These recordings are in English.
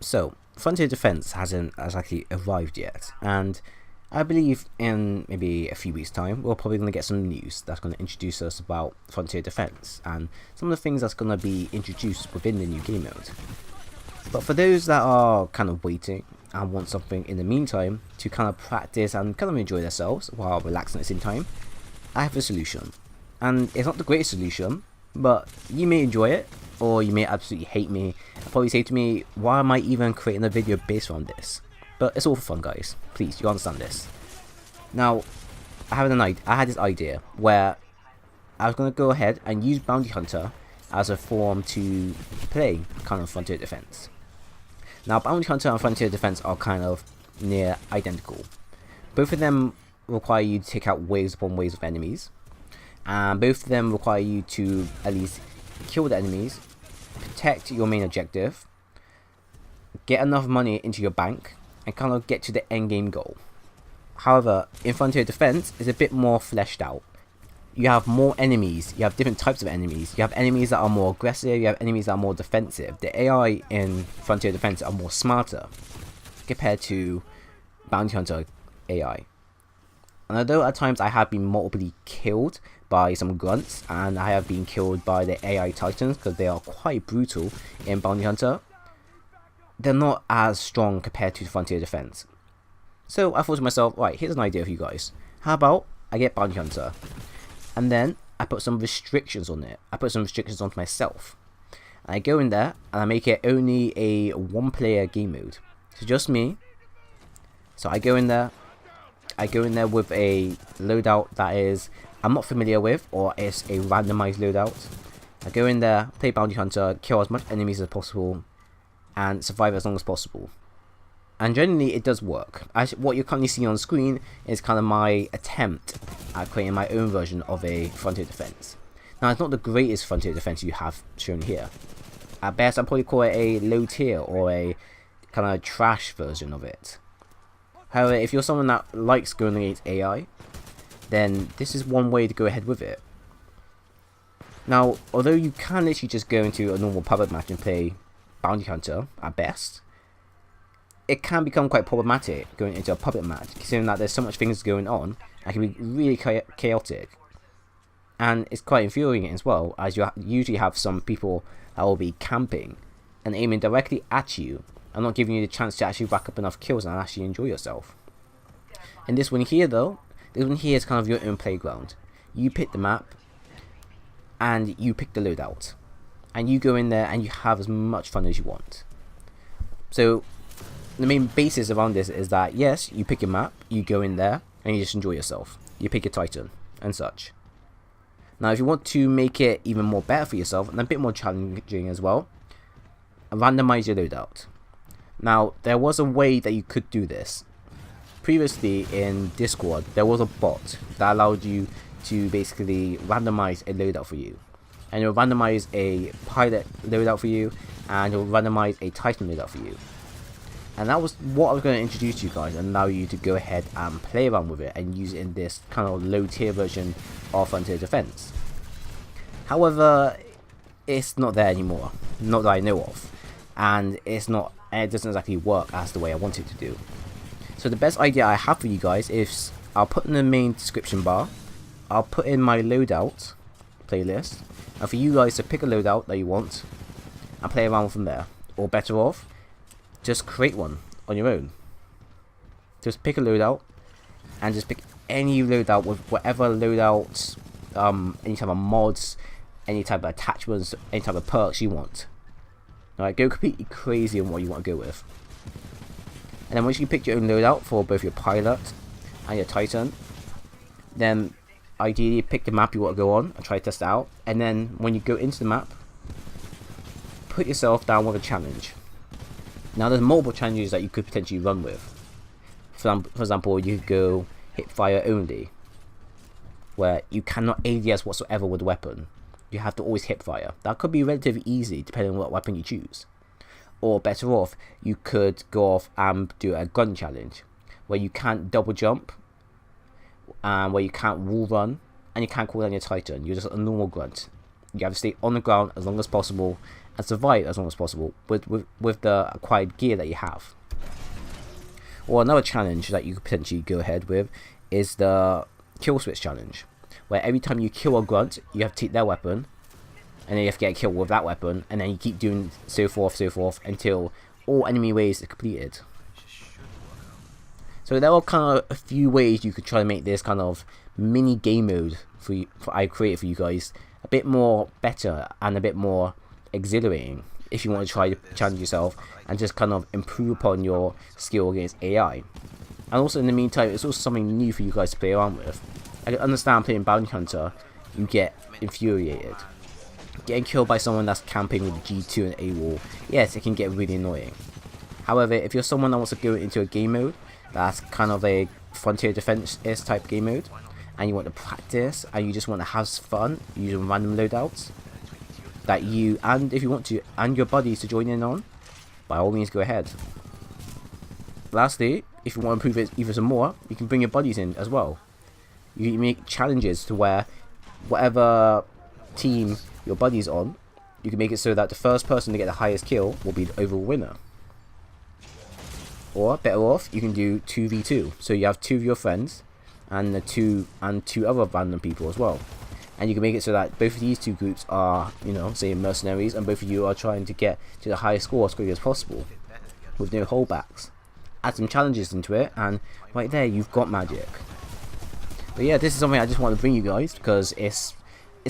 So, Frontier Defense hasn't exactly arrived yet, and I believe in maybe a few weeks' time, we're probably going to get some news that's going to introduce us about Frontier Defense and some of the things that's going to be introduced within the new game mode. But for those that are kind of waiting and want something in the meantime to kind of practice and kind of enjoy themselves while relaxing at the same time, I have a solution. And it's not the greatest solution, but you may enjoy it, or you may absolutely hate me and probably say to me, why am I even creating a video based on this? But it's all for fun, guys. Please, you understand this. Now, I had this idea where I was going to go ahead and use Bounty Hunter as a form to play kind of Frontier Defense. Now, Bounty Hunter and Frontier Defense are kind of near identical. Both of them require you to take out waves upon waves of enemies, and both of them require you to at least kill the enemies, protect your main objective, get enough money into your bank, and kind of get to the end game goal. However, in Frontier Defense, it's a bit more fleshed out. You have more enemies, you have different types of enemies, you have enemies that are more aggressive, you have enemies that are more defensive. The AI in Frontier Defense are more smarter compared to Bounty Hunter AI. And although at times I have been multiply killed by some grunts, and I have been killed by the AI Titans because they are quite brutal in Bounty Hunter, they're not as strong compared to Frontier Defense. So I thought to myself, right, here's an idea for you guys. How about I get Bounty Hunter, and then I put some restrictions on it. I put some restrictions on myself. And I go in there and I make it only a one-player game mode. So just me. So I go in there with a loadout that is I'm not familiar with, or it's a randomized loadout. I go in there, play Bounty Hunter, kill as much enemies as possible, and survive as long as possible. And generally it does work. What you're currently seeing on screen is kind of my attempt at creating my own version of a Frontier Defense. Now, it's not the greatest Frontier Defense you have shown here. At best, I'd probably call it a low tier or a kind of trash version of it. However, if you're someone that likes going against AI, then this is one way to go ahead with it. Now, although you can literally just go into a normal public match and play Bounty Hunter at best, it can become quite problematic going into a public match, considering that there's so much things going on and can be really chaotic. And it's quite infuriating as well, as you usually have some people that will be camping and aiming directly at you and not giving you the chance to actually rack up enough kills and actually enjoy yourself. And this one here though, this one here is kind of your own playground. You pick the map and you pick the loadout, and you go in there and you have as much fun as you want. So the main basis around this is that yes, you pick a map, you go in there and you just enjoy yourself. You pick a Titan and such. Now if you want to make it even more better for yourself and a bit more challenging as well, randomize your loadout. Now there was a way that you could do this. Previously in Discord there was a bot that allowed you to basically randomize a loadout for you. And it will randomize a pilot loadout for you, and it will randomize a Titan loadout for you. And that was what I was going to introduce to you guys and allow you to go ahead and play around with it and use it in this kind of low tier version of Frontier Defense. However, it's not there anymore, not that I know of, and it doesn't exactly work as the way I want it to do. So the best idea I have for you guys is I'll put in the main description bar, I'll put in my loadout playlist, and for you guys to pick a loadout that you want and play around from there. Or better off, just create one on your own. Just pick a loadout and just pick any loadout with whatever loadouts, any type of mods, any type of attachments, any type of perks you want. Alright, go completely crazy on what you want to go with. And then once you pick your own loadout for both your pilot and your Titan, then ideally pick the map you want to go on and try to test it out. And then when you go into the map, put yourself down with a challenge. Now there's multiple challenges that you could potentially run with. For example, you could go hip fire only, where you cannot ADS whatsoever with the weapon. You have to always hip fire. That could be relatively easy depending on what weapon you choose. Or better off, you could go off and do a gun challenge, where you can't double jump, and where you can't wall run, and you can't call down your Titan. You're just a normal grunt. You have to stay on the ground as long as possible and survive as long as possible with the acquired gear that you have. Or another challenge that you could potentially go ahead with is the kill switch challenge, where every time you kill a grunt, you have to take their weapon, and then you have to get a kill with that weapon, and then you keep doing so forth until all enemy waves are completed. So there are kind of a few ways you could try to make this kind of mini game mode I created for you guys a bit more better and a bit more exhilarating if you want to try to challenge yourself and just kind of improve upon your skill against AI. And also in the meantime, it's also something new for you guys to play around with. I can understand playing Bounty Hunter, you get infuriated. Getting killed by someone that's camping with G2 and AWOL, yes, it can get really annoying. However, if you're someone that wants to go into a game mode that's kind of a frontier defense-ish type game mode, and you want to practice and you just want to have fun using random loadouts that you, and if you want to, and your buddies to join in on, by all means go ahead. Lastly, if you want to improve it even some more, you can bring your buddies in as well. You can make challenges to where whatever team your buddy's on, you can make it so that the first person to get the highest kill will be the overall winner. Or better off, you can do 2v2, so you have two of your friends and two other random people as well, and you can make it so that both of these two groups are, you know, say mercenaries, and both of you are trying to get to the highest score as quickly as possible with no holdbacks. Add some challenges into it, and right there you've got magic. But yeah, this is something I just want to bring you guys because it's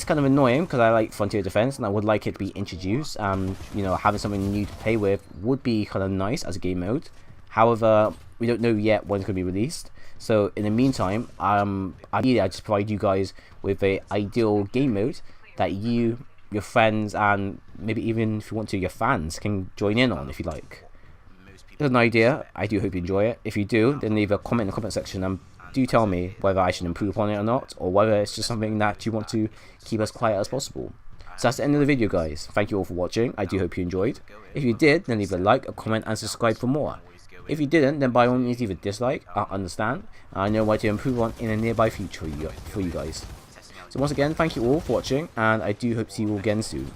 kind of annoying because I like frontier defense and I would like it to be introduced. You know, having something new to play with would be kind of nice as a game mode. However, we don't know yet when it's going to be released. So in the meantime, ideally I just provide you guys with a ideal game mode that you, your friends, and maybe even if you want to, your fans can join in on if you like. It's an idea. I do hope you enjoy it. If you do, then leave a comment in the comment section and do tell me whether I should improve on it or not, or whether it's just something that you want to keep as quiet as possible. So that's the end of the video, guys. Thank you all for watching. I do hope you enjoyed. If you did, then leave a like, a comment, and subscribe for more. If you didn't, then by all means leave a dislike. I understand. I know what to improve on in a nearby future for you guys. So once again, thank you all for watching, and I do hope to see you all again soon.